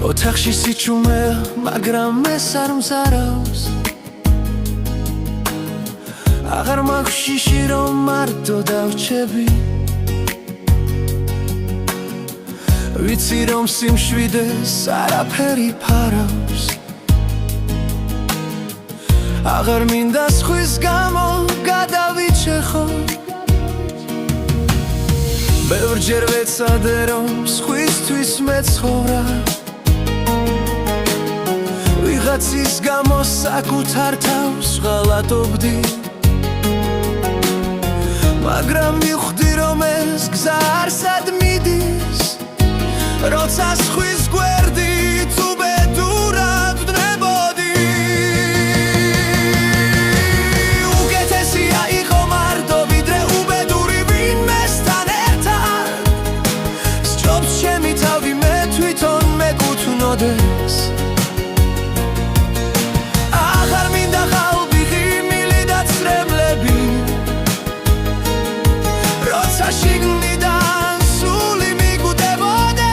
ოთახში სიჩუმეა, მაგრამ ეს არ მზარავს. აღარ მაქვს შიში რომ მარტო დავრჩები. ვიცი რომ სიმშვიდეს არაფერი ფარავს. აღარ მინდა სხვის გამო გადავიჩეხო. ბევრჯერ ვეცადე რომ სხვისთვის მეცხოვრა. ვიღაცის გამო საკუთარ თავს ღალატობდი. მაგრამ მივხვდი რომ ეს გზა არსად მიდის. როცა სხვის გვერდით უბედურად ვდნებოდი. უკეთესია იყო მარტო ვიდრე უბედური ვინმესთან ერთად. სჯობს ჩემი თავი მე თვითონ მეკუთვნოდეს. აღარ მინდა ხალბი ღიმილი და ცრემლები. როცა შიგნიდან სული მიგუტებოდეს.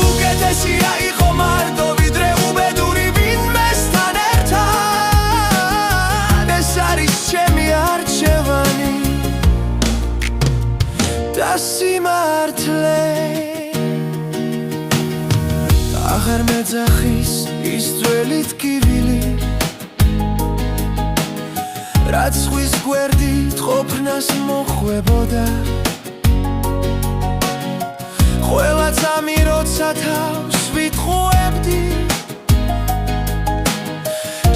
უკეთესია იყო მარტო ვიდრე უბედური ვინმესთან ერთად. ეს არის ჩემი არჩევანი და სიმართლე. აღარ მეძახის ის ძველი ტკივილი, რაც სხვის გვერდით ყოფნას მოხვებოდა. ყველა წამი როცა თავს ვიტყუებდი,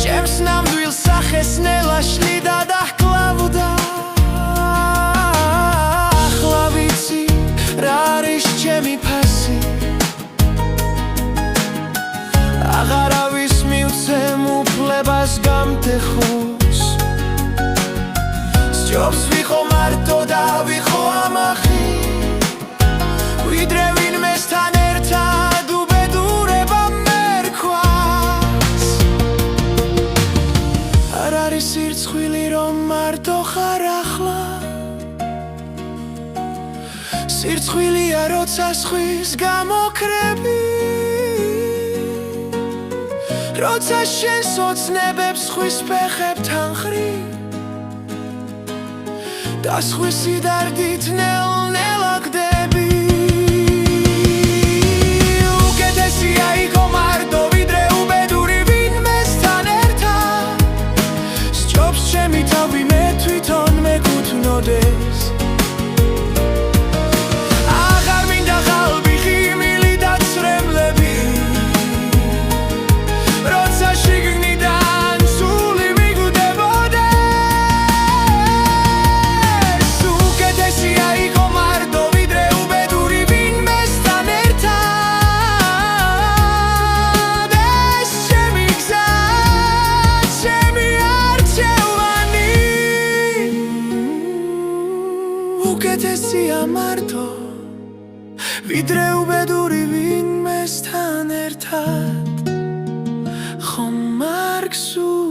ჩემს ნამდვილ სახეს ნელა შლიდა და ჰკლავდა. ახლა ვიცი რა არის ჩემი ფასი. აღარავის მივცემ უფლებას გამტეხოს. სჯობს ვიყო მარტო და ვიყო ამახი. ვიდრე ვინმესთან ერთად უბედურება მერქვას. არ არის სირცხვილი რომ მარტო ხარ ახლა. სირცხვილია როცა სხვის გამოკრები. როცა შენს ოცნებებს სხვის ფეხებთან ხრი და სხვის სიდარდით ნელ-ნელა გდები. უკეთესია იყო მარტო ვიდრე უბედური ვინმესთან ერთად. სჯობს ჩემი თავი მე თვითონ მეკუთვნოდეს. აღარ მინდა ხალბი ღიმილი და ცრემლები. როცა შიგნიდან სული მიგუტებოდეს. უკეთესია იყო მარტო ვიდრე უბედური ვინმესთან ერთად. ეს ჩემი გზა, ჩემი არჩევანი. უკეთესია მარტო ვიდრე უბედური ვინმესთან ერთად. ხომ არ გსურს